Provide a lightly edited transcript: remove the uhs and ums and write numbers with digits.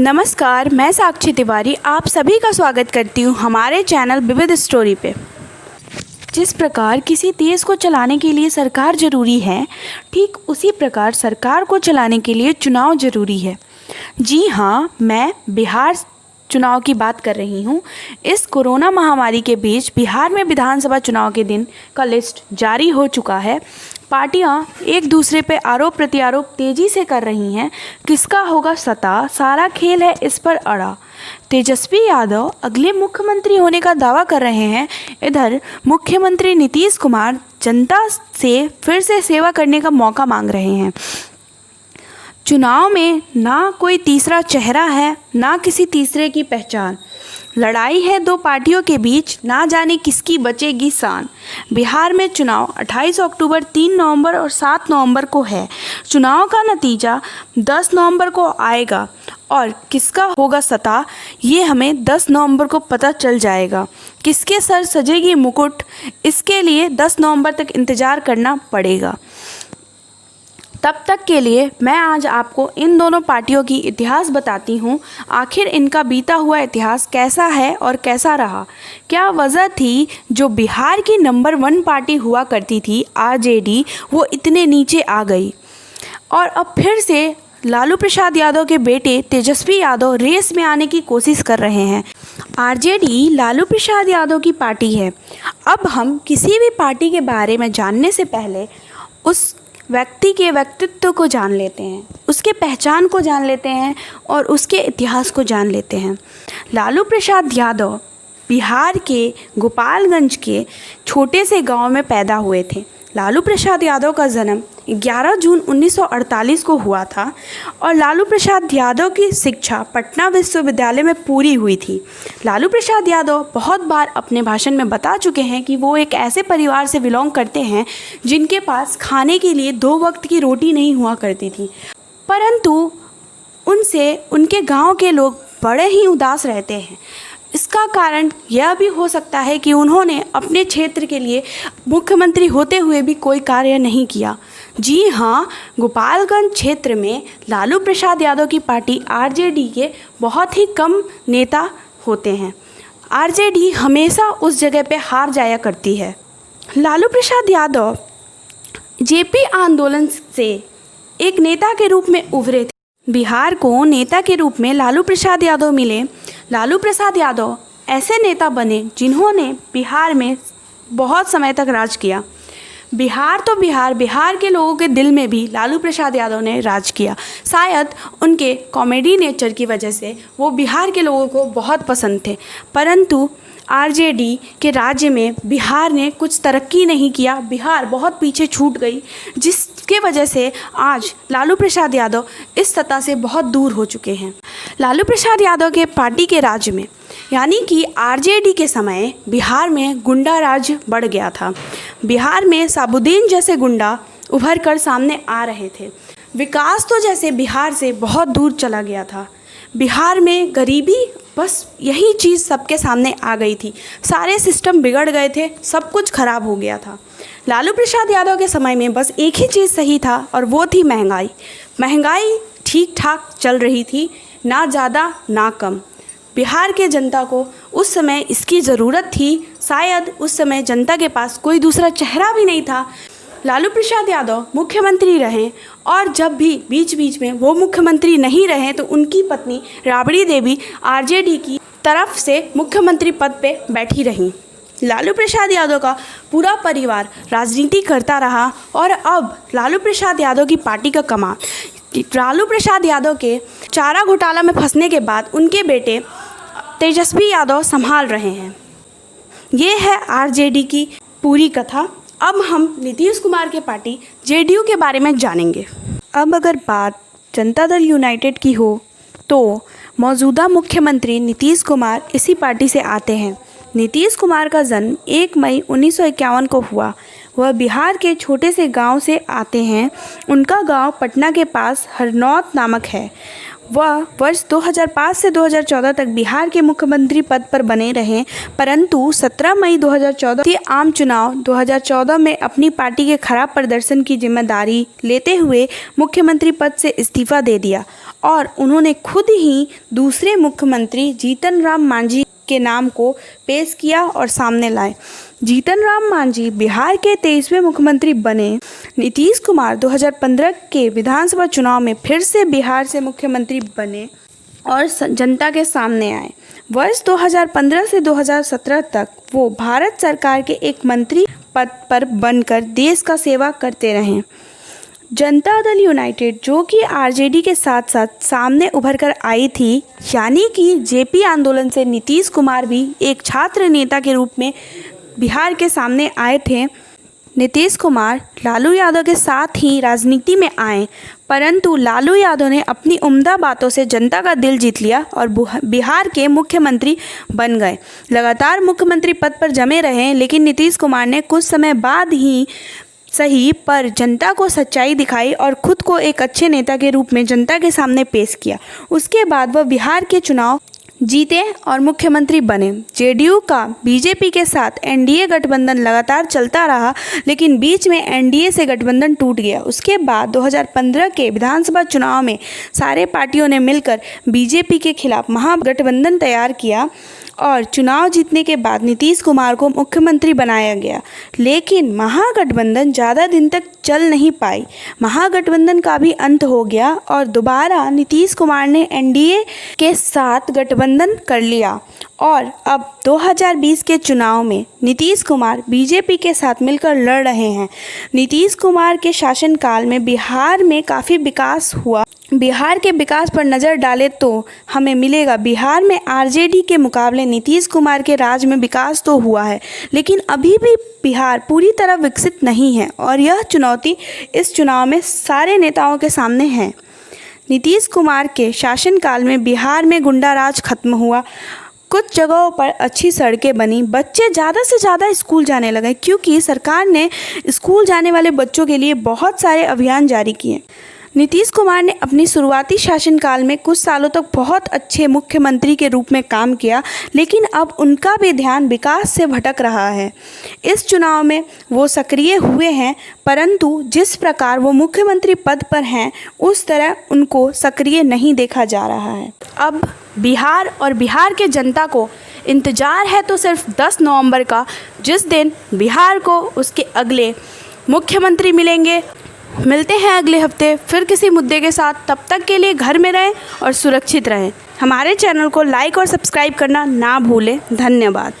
नमस्कार, मैं साक्षी तिवारी आप सभी का स्वागत करती हूँ हमारे चैनल विविध स्टोरी पे। जिस प्रकार किसी देश को चलाने के लिए सरकार ज़रूरी है, ठीक उसी प्रकार सरकार को चलाने के लिए चुनाव ज़रूरी है। जी हाँ, मैं बिहार चुनाव की बात कर रही हूँ। इस कोरोना महामारी के बीच बिहार में विधानसभा चुनाव के दिन का लिस्ट जारी हो चुका है। पार्टियां एक दूसरे पे आरोप प्रत्यारोप तेजी से कर रही हैं। किसका होगा सत्ता, सारा खेल है इस पर अड़ा। तेजस्वी यादव अगले मुख्यमंत्री होने का दावा कर रहे हैं। इधर मुख्यमंत्री नीतीश कुमार जनता से फिर से सेवा करने का मौका मांग रहे हैं। चुनाव में ना कोई तीसरा चेहरा है, ना किसी तीसरे की पहचान। लड़ाई है दो पार्टियों के बीच, ना जाने किसकी बचेगी शान। बिहार में चुनाव 28 अक्टूबर, 3 नवंबर और 7 नवंबर को है। चुनाव का नतीजा 10 नवंबर को आएगा और किसका होगा सत्ता ये हमें 10 नवंबर को पता चल जाएगा। किसके सर सजेगी मुकुट, इसके लिए 10 नवंबर तक इंतज़ार करना पड़ेगा। तब तक के लिए मैं आज आपको इन दोनों पार्टियों की इतिहास बताती हूँ। आखिर इनका बीता हुआ इतिहास कैसा है और कैसा रहा। क्या वजह थी जो बिहार की नंबर 1 पार्टी हुआ करती थी आरजेडी, वो इतने नीचे आ गई और अब फिर से लालू प्रसाद यादव के बेटे तेजस्वी यादव रेस में आने की कोशिश कर रहे हैं। आरजेडी लालू प्रसाद यादव की पार्टी है। अब हम किसी भी पार्टी के बारे में जानने से पहले उस व्यक्ति के व्यक्तित्व को जान लेते हैं, उसके पहचान को जान लेते हैं और उसके इतिहास को जान लेते हैं। लालू प्रसाद यादव बिहार के गोपालगंज के छोटे से गांव में पैदा हुए थे। लालू प्रसाद यादव का जन्म 11 जून 1948 को हुआ था और लालू प्रसाद यादव की शिक्षा पटना विश्वविद्यालय में पूरी हुई थी। लालू प्रसाद यादव बहुत बार अपने भाषण में बता चुके हैं कि वो एक ऐसे परिवार से बिलोंग करते हैं जिनके पास खाने के लिए 2 वक्त की रोटी नहीं हुआ करती थी, परंतु उनसे उनके गांव के लोग बड़े ही उदास रहते हैं। इसका कारण यह भी हो सकता है कि उन्होंने अपने क्षेत्र के लिए मुख्यमंत्री होते हुए भी कोई कार्य नहीं किया। जी हाँ, गोपालगंज क्षेत्र में लालू प्रसाद यादव की पार्टी आरजेडी के बहुत ही कम नेता होते हैं। आरजेडी हमेशा उस जगह पे हार जाया करती है। लालू प्रसाद यादव जेपी आंदोलन से एक नेता के रूप में उभरे थे। बिहार को नेता के रूप में लालू प्रसाद यादव मिले। लालू प्रसाद यादव ऐसे नेता बने जिन्होंने बिहार में बहुत समय तक राज किया। बिहार तो बिहार के लोगों के दिल में भी लालू प्रसाद यादव ने राज किया। शायद उनके कॉमेडी नेचर की वजह से वो बिहार के लोगों को बहुत पसंद थे, परंतु आरजेडी के राज्य में बिहार ने कुछ तरक्की नहीं किया। बिहार बहुत पीछे छूट गई, जिसके वजह से आज लालू प्रसाद यादव इस सत्ता से बहुत दूर हो चुके हैं। लालू प्रसाद यादव के पार्टी के राज्य में यानी कि आरजेडी के समय बिहार में गुंडा राज बढ़ गया था। बिहार में साबुद्दीन जैसे गुंडा उभर कर सामने आ रहे थे। विकास तो जैसे बिहार से बहुत दूर चला गया था। बिहार में गरीबी, बस यही चीज़ सबके सामने आ गई थी। सारे सिस्टम बिगड़ गए थे, सब कुछ खराब हो गया था। लालू प्रसाद यादव के समय में बस एक ही चीज़ सही था और वो थी महंगाई। महंगाई ठीक ठाक चल रही थी, ना ज़्यादा ना कम। बिहार के जनता को उस समय इसकी ज़रूरत थी। शायद उस समय जनता के पास कोई दूसरा चेहरा भी नहीं था। लालू प्रसाद यादव मुख्यमंत्री रहे और जब भी बीच बीच में वो मुख्यमंत्री नहीं रहे तो उनकी पत्नी राबड़ी देवी आरजेडी की तरफ से मुख्यमंत्री पद पे बैठी रहीं। लालू प्रसाद यादव का पूरा परिवार राजनीति करता रहा और अब लालू प्रसाद यादव की पार्टी का कमान लालू प्रसाद यादव के चारा घोटाला में फंसने के बाद उनके बेटे तेजस्वी यादव संभाल रहे हैं। ये है आरजेडी की पूरी कथा। अब हम नीतीश कुमार के पार्टी जेडीयू के बारे में जानेंगे। अब अगर बात जनता दल यूनाइटेड की हो तो मौजूदा मुख्यमंत्री नीतीश कुमार इसी पार्टी से आते हैं। नीतीश कुमार का जन्म 1 मई 1951 को हुआ। वह बिहार के छोटे से गांव से आते हैं। उनका गांव पटना के पास हरनौत नामक है। वह वर्ष 2005 से 2014 तक बिहार के मुख्यमंत्री पद पर बने रहे, परंतु 17 मई 2014 के आम चुनाव 2014 में अपनी पार्टी के खराब प्रदर्शन की जिम्मेदारी लेते हुए मुख्यमंत्री पद से इस्तीफा दे दिया और उन्होंने खुद ही दूसरे मुख्यमंत्री जीतन राम मांझी के नाम को पेश किया और सामने लाए। जीतन राम मांझी बिहार के 23वें मुख्यमंत्री बने। नीतीश कुमार 2015 के विधानसभा चुनाव में फिर से बिहार से मुख्यमंत्री बने और जनता के सामने आए। वर्ष 2015 से 2017 तक वो भारत सरकार के एक मंत्री पद पर बनकर देश का सेवा करते रहे। जनता दल यूनाइटेड, जो कि आरजेडी के साथ साथ सामने उभर कर आई थी, यानी कि जेपी आंदोलन से नीतीश कुमार भी एक छात्र नेता के रूप में बिहार के सामने आए थे। नीतीश कुमार लालू यादव के साथ ही राजनीति में आए, परंतु लालू यादव ने अपनी उम्दा बातों से जनता का दिल जीत लिया और बिहार के मुख्यमंत्री बन गए। लगातार मुख्यमंत्री पद पर जमे रहे, लेकिन नीतीश कुमार ने कुछ समय बाद ही सही पर जनता को सच्चाई दिखाई और खुद को एक अच्छे नेता के रूप में जनता के सामने पेश किया। उसके बाद वह बिहार के चुनाव जीते और मुख्यमंत्री बने। जेडीयू का बीजेपी के साथ एनडीए गठबंधन लगातार चलता रहा, लेकिन बीच में एनडीए से गठबंधन टूट गया। उसके बाद 2015 के विधानसभा चुनाव में सारे पार्टियों ने मिलकर बीजेपी के खिलाफ महागठबंधन तैयार किया और चुनाव जीतने के बाद नीतीश कुमार को मुख्यमंत्री बनाया गया। लेकिन महागठबंधन ज़्यादा दिन तक चल नहीं पाई। महागठबंधन का भी अंत हो गया और दोबारा नीतीश कुमार ने एनडीए के साथ गठबंधन कर लिया और अब 2020 के चुनाव में नीतीश कुमार बीजेपी के साथ मिलकर लड़ रहे हैं। नीतीश कुमार के शासनकाल में बिहार में काफ़ी विकास हुआ। बिहार के विकास पर नज़र डालें तो हमें मिलेगा बिहार में आरजेडी के मुकाबले नीतीश कुमार के राज में विकास तो हुआ है, लेकिन अभी भी बिहार पूरी तरह विकसित नहीं है और यह चुनौती इस चुनाव में सारे नेताओं के सामने है। नीतीश कुमार के शासनकाल में बिहार में गुंडा राज खत्म हुआ, कुछ जगहों पर अच्छी सड़कें बनी, बच्चे ज़्यादा से ज़्यादा स्कूल जाने लगे क्योंकि सरकार ने स्कूल जाने वाले बच्चों के लिए बहुत सारे अभियान जारी किए। नीतीश कुमार ने अपनी शुरुआती शासनकाल में कुछ सालों तक बहुत अच्छे मुख्यमंत्री के रूप में काम किया, लेकिन अब उनका भी ध्यान विकास से भटक रहा है। इस चुनाव में वो सक्रिय हुए हैं, परंतु जिस प्रकार वो मुख्यमंत्री पद पर हैं उस तरह उनको सक्रिय नहीं देखा जा रहा है। अब बिहार और बिहार के जनता को इंतज़ार है तो सिर्फ 10 नवंबर का, जिस दिन बिहार को उसके अगले मुख्यमंत्री मिलेंगे। मिलते हैं अगले हफ्ते फिर किसी मुद्दे के साथ। तब तक के लिए घर में रहें और सुरक्षित रहें। हमारे चैनल को लाइक और सब्सक्राइब करना ना भूलें। धन्यवाद।